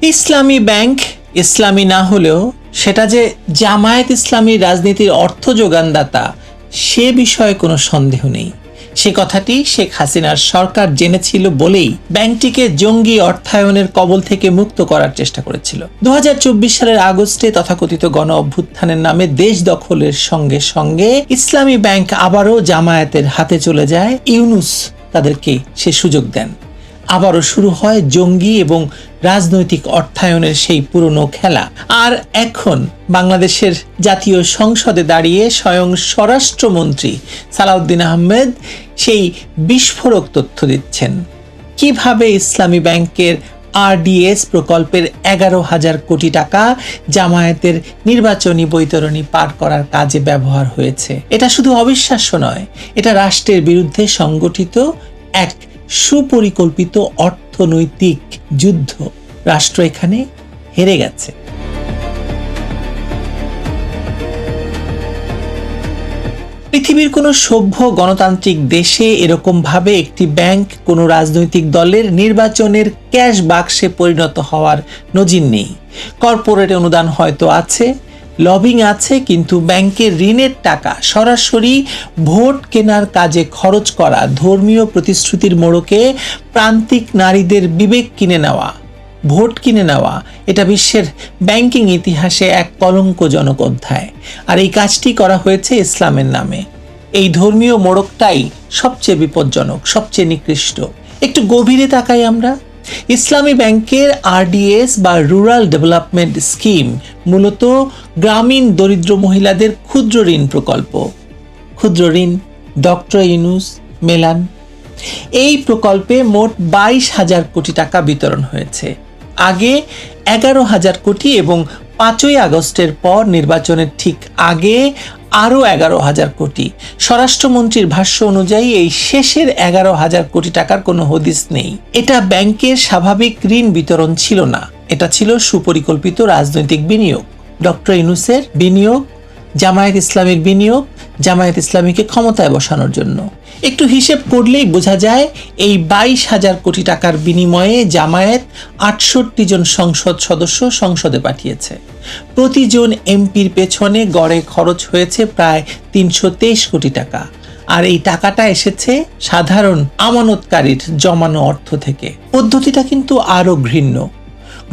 ইসলামী bank ইসলামী না হলেও সেটা যে জামায়াত ইসলামীর রাজনীতির অর্থ যোগানদাতা সে বিষয়ে কোনো সন্দেহ নেই। সে কথাটি শেখ হাসিনার সরকার জেনেছিল বলেই ব্যাংকটিকে জঙ্গি অর্থায়নের কবল থেকে মুক্ত করার চেষ্টা করেছিল। 2024 সালের আগস্টে তথাকথিত গণ অভ্যুত্থানের নামে দেশ দখলের সঙ্গে সঙ্গে ইসলামী ব্যাংক আবারও জামায়াতের হাতে চলে যায়। ইউনূস তাদেরকে সে সুযোগ দেন। আবারও শুরু হয় জঙ্গি এবং রাজনৈতিক অর্থায়নের সেই পুরনো খেলা। আর এখন বাংলাদেশের জাতীয় সংসদে দাঁড়িয়ে স্বয়ং স্বরাষ্ট্রমন্ত্রী সালাউদ্দিন আহমেদ সেই বিস্ফোরক তথ্য দিচ্ছেন কিভাবে ইসলামী ব্যাংকের RDS প্রকল্পের 11,000 কোটি টাকা জামায়াতের নির্বাচনী বৈতরণী পার করার কাজে ব্যবহার হয়েছে। এটা শুধু অবিশ্বাস্য নয়, এটা রাষ্ট্রের বিরুদ্ধে সংগঠিত এক সুপরিকল্পিত অর্থনৈতিক যুদ্ধ। রাষ্ট্র এখানে হেরে গেছে। পৃথিবীর কোনো সভ্য গণতান্ত্রিক দেশে এরকম ভাবে একটি ব্যাংক কোনো রাজনৈতিক দলের নির্বাচনের ক্যাশ বাক্সে পরিণত হওয়ার নজির নেই। কর্পোরেট অনুদান হয়তো আছে, লবিং আছে, কিন্তু ব্যাংকের ঋণের টাকা সরাসরি ভোট কেনার কাজে খরচ করা, ধর্মীয় প্রতিশ্রুতির মোড়কে প্রান্তিক নারীদের বিবেক কিনে নেওয়া, ভোট কিনে নেওয়া, এটা বিশ্বের ব্যাংকিং ইতিহাসে এক কলঙ্কজনক অধ্যায়। আর এই কাজটি করা হয়েছে ইসলামের নামে। এই ধর্মীয় মোড়কটাই সবচেয়ে বিপজ্জনক, সবচেয়ে নিকৃষ্ট। একটু গভীরে তাকাই আমরা। ইসলামী ব্যাংকের RDS বা রুরাল ডেভেলপমেন্ট স্কিম মূলত গ্রামীণ দরিদ্র মহিলাদের ক্ষুদ্র ঋণ প্রকল্প। ক্ষুদ্র ঋণ ডক্টর ইউনূস মেলান। এই প্রকল্পে মোট 22,000 কোটি টাকা বিতরণ হয়েছে। আগে 11,000 কোটি এবং 5ই আগস্টের পর নির্বাচনের ঠিক আগে আরও 11,000 কোটি। স্বরাষ্ট্রমন্ত্রীর ভাষ্য অনুযায়ী এই শেষের 11,000 কোটি টাকার কোনো হদিস নেই। এটা ব্যাংকের স্বাভাবিক ঋণ বিতরণ ছিল না, এটা ছিল সুপরিকল্পিত রাজনৈতিক বিনিয়োগ। ডক্টর ইউনূসের বিনিয়োগ, জামায়াত ইসলামীর বিনিয়োগ, জামায়াত ইসলামীকে ক্ষমতায় বসানোর জন্য। একটু হিসেব করলেই বোঝা যায় এই 22,000 কোটি টাকার বিনিময়ে জামায়াত 68 জন সংসদ সদস্য সংসদে পাঠিয়েছে। প্রতিজন এমপির পেছনে গড়ে খরচ হয়েছে প্রায় 323 কোটি টাকা। আর এই টাকাটা এসেছে সাধারণ আমানতকারীর জমানো অর্থ থেকে। পদ্ধতিটা কিন্তু আরও ঘৃণ্য।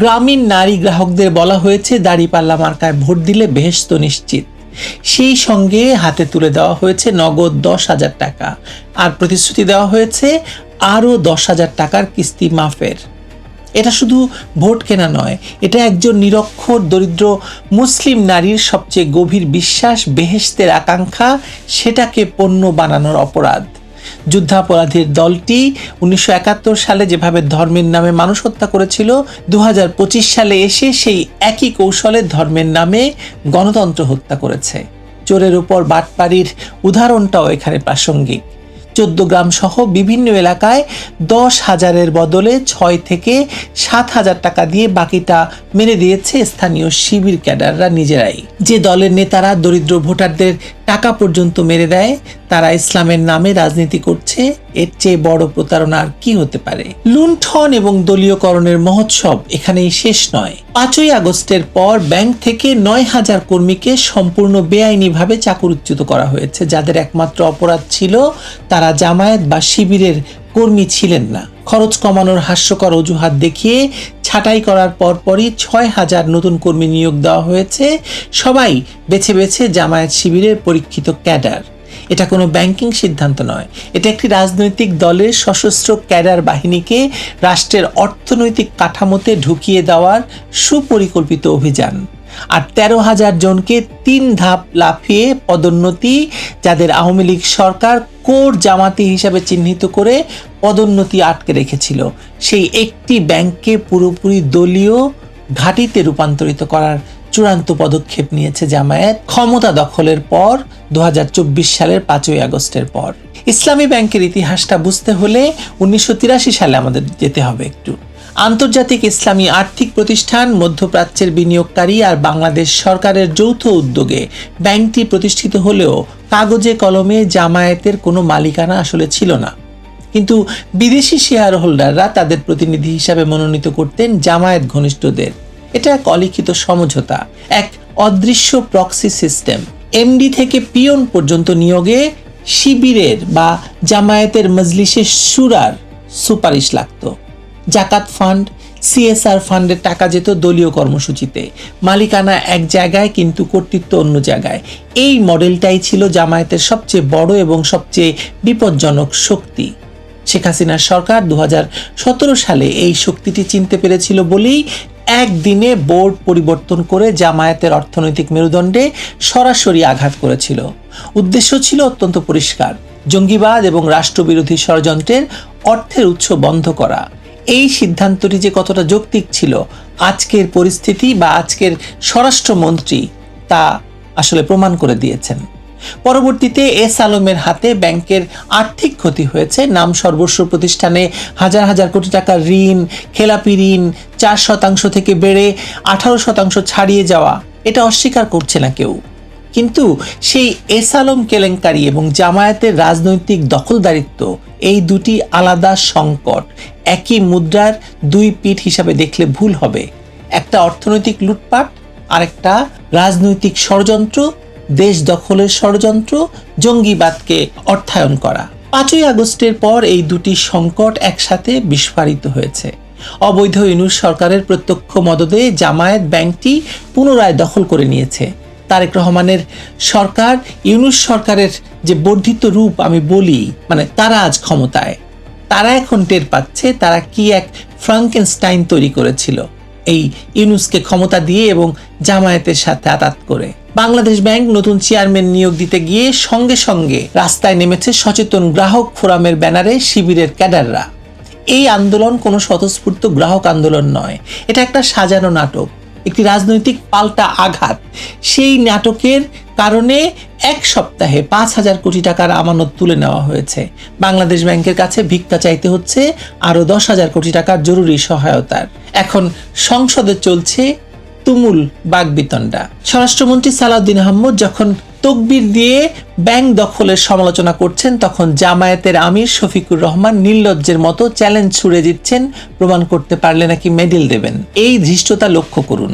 গ্রামীণ নারী গ্রাহকদের বলা হয়েছে দাঁড়িপাল্লা মার্কায় ভোট দিলে বেহেশত নিশ্চিত। সেই সঙ্গে হাতে তুলে দেওয়া হয়েছে নগদ 10,000 টাকা, আর প্রতিশ্রুতি দেওয়া হয়েছে আরও 10,000 টাকার কিস্তি মাফের। এটা শুধু ভোট কেনা নয়, এটা একজন নিরক্ষর দরিদ্র মুসলিম নারীর সবচেয়ে গভীর বিশ্বাস, বেহেশতের আকাঙ্ক্ষা, সেটাকে পণ্য বানানোর অপরাধ। যুদ্ধাপরাধীর দলটি 1971 সালে যেভাবে ধর্মের নামে মানুষ হত্যা করেছিল, 2025 সালে এসে সেই একই কৌশলে ধর্মের নামে গণতন্ত্র হত্যা করেছে। চোরের উপর বাটপাড়ির উদাহরণটাও এখানে প্রাসঙ্গিক। 14 গ্রাম সহ বিভিন্ন এলাকায় 10,000-এর বদলে 6 থেকে 7,000 টাকা দিয়ে বাকিটা মেরে দিয়েছে স্থানীয় শিবির ক্যাডাররা নিজেরাই। যে দলের নেতারা দরিদ্র ভোটারদের টাকা পর্যন্ত মেরে দেয়, তারা ইসলামের নামে রাজনীতি করছে। এর চেয়ে বড় প্রতারণা আর কি হতে পারে? লুণ্ঠন এবং দলীয়করণের মহোৎসব এখানেই শেষ নয়। 5ই আগস্টের পর ব্যাংক থেকে 9,000 কর্মীকে সম্পূর্ণ বেআইনিভাবে চাকরিচ্যুত করা হয়েছে, যাদের একমাত্র অপরাধ ছিল তারা জামায়াত বা শিবিরের কর্মী ছিলেন না। খরচ কমানোর হাস্যকর অজুহাত দেখিয়ে ছাঁটাই করার পরপরই 6,000 নতুন কর্মী নিয়োগ দেওয়া হয়েছে, সবাই বেছে বেছে জামায়াত শিবিরের পরীক্ষিত ক্যাডার। এটা কোনো ব্যাংকিং সিদ্ধান্ত নয়, এটা একটি রাজনৈতিক দলের সশস্ত্র ক্যাডার বাহিনীকে রাষ্ট্রের অর্থনৈতিক কাঠামোতে ঢুকিয়ে দেওয়ার সুপরিকল্পিত অভিযান। আর 13,000 জনকে 3 ধাপ লাফিয়ে পদোন্নতি, যাদের আওয়ামী লীগ সরকার কোর জামাতি হিসাবে চিহ্নিত করে পদোন্নতি আটকে রেখেছিল, সেই একটি ব্যাংককে পুরোপুরি দলীয় ঘাঁটিতে রূপান্তরিত করার চূড়ান্ত পদক্ষেপ নিয়েছে জামায়াত ক্ষমতা দখলের পর, 2024 সালের 5ই আগস্টের পর। ইসলামী ব্যাংকের ইতিহাসটা বুঝতে হলে 1983 সালে আমাদের যেতে হবে একটু। আন্তর্জাতিক ইসলামী আর্থিক প্রতিষ্ঠান, মধ্যপ্রাচ্যের বিনিয়োগকারী আর বাংলাদেশ সরকারের যৌথ উদ্যোগে ব্যাংকটি প্রতিষ্ঠিত হলেও কাগজে কলমে জামায়াতের কোনো মালিকানা আসলে ছিল না। কিন্তু বিদেশি শেয়ার হোল্ডাররা তাদের প্রতিনিধি হিসাবে মনোনীত করতেন জামায়াত ঘনিষ্ঠদের। এটা এক অলিখিত সমঝোতা, এক অদৃশ্য প্রক্সি সিস্টেম। এমডি থেকে পিয়ন পর্যন্ত নিয়োগে শিবিরের বা জামায়াতের মজলিসে শুরার সুপারিশ লাগত। জাকাত ফান্ড, সিএসআর ফান্ডের টাকা যেত দলীয় কর্মসূচিতে। মালিকানা এক জায়গায় কিন্তু কর্তৃত্ব অন্য জায়গায়। এই মডেলটাই ছিল জামায়াতের সবচেয়ে বড় এবং সবচেয়ে বিপজ্জনক শক্তি। শেখ হাসিনার সরকার 2017 সালে এই শক্তিটি চিনতে পেরেছিল বলেই একদিনে বোর্ড পরিবর্তন করে জামায়াতের অর্থনৈতিক মেরুদণ্ডে সরাসরি আঘাত করেছিল। উদ্দেশ্য ছিল অত্যন্ত পরিষ্কার, জঙ্গিবাদ এবং রাষ্ট্রবিরোধী ষড়যন্ত্রের অর্থের উৎস বন্ধ করা। এই সিদ্ধান্তটি যে কতটা যৌক্তিক ছিল আজকের পরিস্থিতি বা আজকের স্বরাষ্ট্রমন্ত্রী তা আসলে প্রমাণ করে দিয়েছেন। পরবর্তীতে এস আলমের হাতে ব্যাংকের আর্থিক ক্ষতি হয়েছে। নাম সর্বস্ব প্রতিষ্ঠানে হাজার হাজার কোটি টাকা ঋণ, খেলাপি ঋণ 4% থেকে বেড়ে 18% ছাড়িয়ে যাওয়া, এটা অস্বীকার করছে না কেউ। কিন্তু সেই এস আলম কেলেঙ্কারি এবং জামায়াতের রাজনৈতিক দখলদারিত্ব, এই দুটি আলাদা সংকট। একই মুদ্রার দুই পিঠ হিসাবে দেখলে ভুল হবে। একটা অর্থনৈতিক লুটপাট আর একটা রাজনৈতিক ষড়যন্ত্র, দেশ দখলের ষড়যন্ত্র, জঙ্গিবাদকে অর্থায়ন করা। 5ই আগস্টের পর এই দুটি সংকট একসাথে বিস্ফোরিত হয়েছে। অবৈধ ইউনূস সরকারের প্রত্যক্ষ মদদে জামায়াত ব্যাংকটি পুনরায় দখল করে নিয়েছে। তারেক রহমানের সরকার, ইউনূস সরকারের যে বর্ধিত রূপ আমি বলি, মানে তারা আজ ক্ষমতায়। তারা এখন টের পাচ্ছে তারা কি এক ফ্রাঙ্কেনস্টাইন তৈরি করেছিল এই ইউনূসকে ক্ষমতা দিয়ে এবং জামায়াতের সাথে আতাত করে। বাংলাদেশ ব্যাংক নতুন চেয়ারম্যান নিয়োগ দিতে গিয়ে সঙ্গে সঙ্গে রাস্তায় নেমেছে সচেতন গ্রাহক ফোরামের ব্যানারে শিবিরের ক্যাডাররা। এই আন্দোলন কোনো স্বতঃস্ফূর্ত গ্রাহক আন্দোলন নয়, এটা একটা সাজানো নাটক, একটি রাজনৈতিক পাল্টা আঘাত। সেই নাটকের কারণে এক সপ্তাহে 5,000 কোটি টাকার আমানত তুলে নেওয়া হয়েছে। বাংলাদেশ ব্যাংকের কাছে ভিক্ষা চাইতে হচ্ছে আরও 10,000 কোটি টাকার জরুরি সহায়তার। এখন সংসদে চলছে তুমুল বাকবিতণ্ডা। স্বরাষ্ট্রমন্ত্রী সালাউদ্দিন আহমদ যখন তকবির দিয়ে ব্যাংক দখলের সমালোচনা করছেন, তখন জামায়াতের আমির শফিকুর রহমান নির্লজ্জের মতো চ্যালেঞ্জ ছুড়ে দিচ্ছেন, প্রমাণ করতে পারলে নাকি মেডেল দেবেন। এই ধৃষ্টতা লক্ষ্য করুন।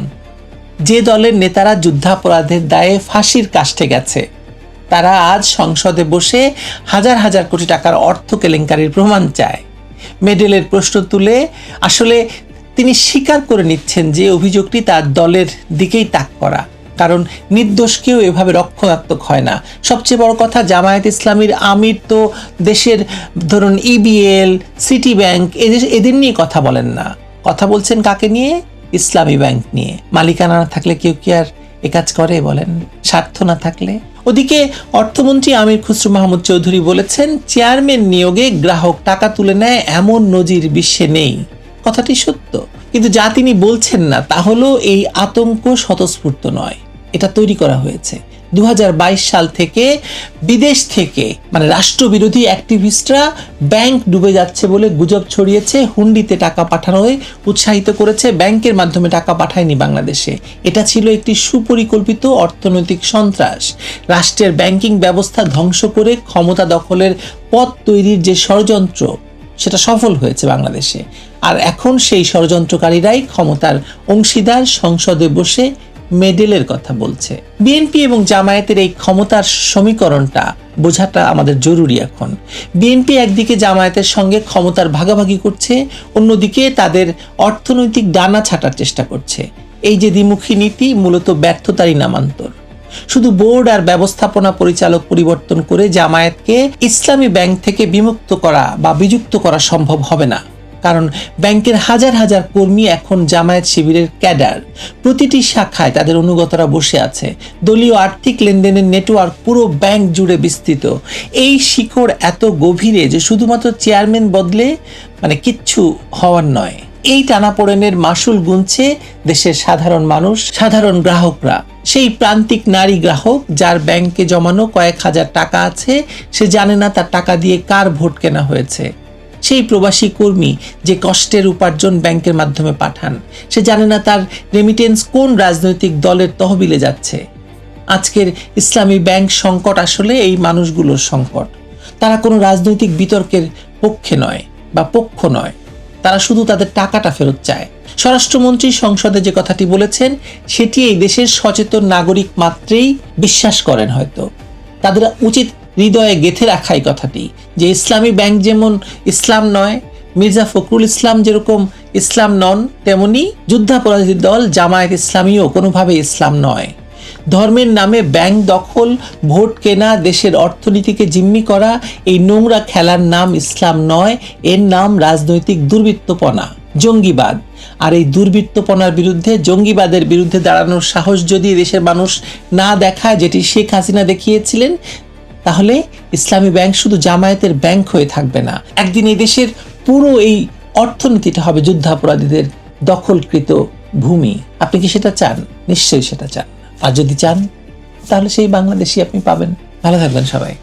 যে দলের নেতারা যুদ্ধাপরাধের দায়ে ফাঁসির কাষ্ঠে গেছে, তারা আজ সংসদে বসে হাজার হাজার কোটি টাকার অর্থ কেলেঙ্কারির প্রমাণ চায়। মেডেলের প্রশ্ন তুলে আসলে তিনি স্বীকার করে নিচ্ছেন যে অভিযোগটি তার দলের দিকেই তাক করা, কারণ নির্দোষ কেউ এভাবে রক্ষণাত্মক হয় না। সবচেয়ে বড় কথা, জামায়াত ইসলামীর আমির তো দেশের ধরুন ইবিএল, সিটি ব্যাংক এদের নিয়ে কথা বলেন না, কথা বলছেন কাকে নিয়ে? ইসলামী ব্যাংক নিয়ে। মালিকানা না থাকলে কেউ কি আর এ কাজ করে বলেন, স্বার্থ না থাকলে? ওদিকে অর্থমন্ত্রী আমির খুসরো মাহমুদ চৌধুরী বলেছেন, চেয়ারম্যান নিয়োগে গ্রাহক টাকা তুলে নেয় এমন নজির বিশ্বে নেই। কথাটি সত্য, কিন্তু যা তিনি বলছেন না তা হলো এই আতঙ্ক স্বতঃস্ফূর্ত নয়, এটা তৈরি করা হয়েছে। 2022 সাল থেকে বিদেশ থেকে মানে রাষ্ট্রবিরোধী অ্যাক্টিভিস্টরা ব্যাংক ডুবে যাচ্ছে বলে গুজব ছড়িয়েছে, হুন্ডিতে টাকা পাঠানোয় উৎসাহিত করেছে, ব্যাংকের মাধ্যমে টাকা পাঠায়নি বাংলাদেশে। এটা ছিল একটি সুপরিকল্পিত অর্থনৈতিক সন্ত্রাস। রাষ্ট্রের ব্যাংকিং ব্যবস্থা ধ্বংস করে ক্ষমতা দখলের পথ তৈরির যে ষড়যন্ত্র, সেটা সফল হয়েছে বাংলাদেশে। আর এখন সেই ষড়যন্ত্রকারীরাই ক্ষমতার অংশীদার, সংসদে বসে মেডেলের কথা বলছে। বিএনপি এবং জামায়াতের এই ক্ষমতার সমীকরণটা বোঝাটা আমাদের জরুরি এখন। বিএনপি একদিকে জামায়াতের সঙ্গে ক্ষমতার ভাগাভাগি করছে, অন্যদিকে তাদের অর্থনৈতিক ডানা ছাটার চেষ্টা করছে। এই যে দ্বিমুখী নীতি মূলত ব্যর্থতারই নামান্তর। শুধু বোর্ড আর ব্যবস্থাপনা পরিচালক পরিবর্তন করে জামায়াতকে ইসলামী ব্যাংক থেকে বিমুক্ত করা বা বিযুক্ত করা সম্ভব হবে না, কারণ ব্যাংকের হাজার হাজার কর্মী এখন জামায়াত শিবিরের ক্যাডার। প্রতিটি শাখায় তাদের অনুগতরা বসে আছে। দলীয় আর্থিক লেনদেনের নেটওয়ার্ক পুরো ব্যাংক জুড়ে বিস্তৃত। এই শিকড় এত গভীরে যে শুধুমাত্র চেয়ারম্যান বদলে কিচ্ছু হওয়ার নয়। এই টানাপোড়েনের মাসুল গুনছে দেশের সাধারণ মানুষ, সাধারণ গ্রাহকরা। সেই প্রান্তিক নারী গ্রাহক যার ব্যাংকে জমানো কয়েক হাজার টাকা আছে, সে জানে না তার টাকা দিয়ে কার ভোট কেনা হয়েছে। সেই প্রবাসী কর্মী যে কষ্টের উপার্জন ব্যাংকের মাধ্যমে পাঠান, সে জানে না তার রেমিটেন্স কোন রাজনৈতিক দলের তহবিলে যাচ্ছে। আজকের ইসলামী ব্যাংক সংকট আসলে এই মানুষগুলোর সংকট। তারা কোনো রাজনৈতিক বিতর্কের পক্ষে নয় বা পক্ষ নয়, তারা শুধু তাদের টাকাটা ফেরত চায়। স্বরাষ্ট্রমন্ত্রী সংসদে যে কথাটি বলেছেন সেটি এই দেশের সচেতন নাগরিক মাত্রেই বিশ্বাস করেন। হয়তো তাদের উচিত হৃদয়ে গেঁথে রাখা এই কথাটি, যে ইসলামী ব্যাংক যেমন ইসলাম নয়, মির্জা ফখরুল ইসলাম যেরকম ইসলাম নন, তেমনি যুদ্ধাপরাধী দল জামায়াত ইসলামীও কোনোভাবে ইসলাম নয়। ধর্মের নামে ব্যাংক দখল, ভোট কেনা, দেশের অর্থনীতিকে জিম্মি করা, এই নোংরা খেলার নাম ইসলাম নয়, এর নাম রাজনৈতিক দুর্বৃত্তপনা, জঙ্গিবাদ। আর এই দুর্বৃত্তপনার বিরুদ্ধে, জঙ্গিবাদের বিরুদ্ধে দাঁড়ানোর সাহস যদি দেশের মানুষ না দেখায়, যেটি শেখ হাসিনা দেখিয়েছিলেন, তাহলে ইসলামী ব্যাংক শুধু জামায়াতের ব্যাংক হয়ে থাকবে না, একদিন এই দেশের পুরো এই অর্থনীতিটা হবে যুদ্ধাপরাধীদের দখলকৃত ভূমি। আপনি কি সেটা চান? নিশ্চয়ই সেটা চান। আর যদি চান তাহলে সেই বাংলাদেশই আপনি পাবেন। ভালো থাকবেন সবাই।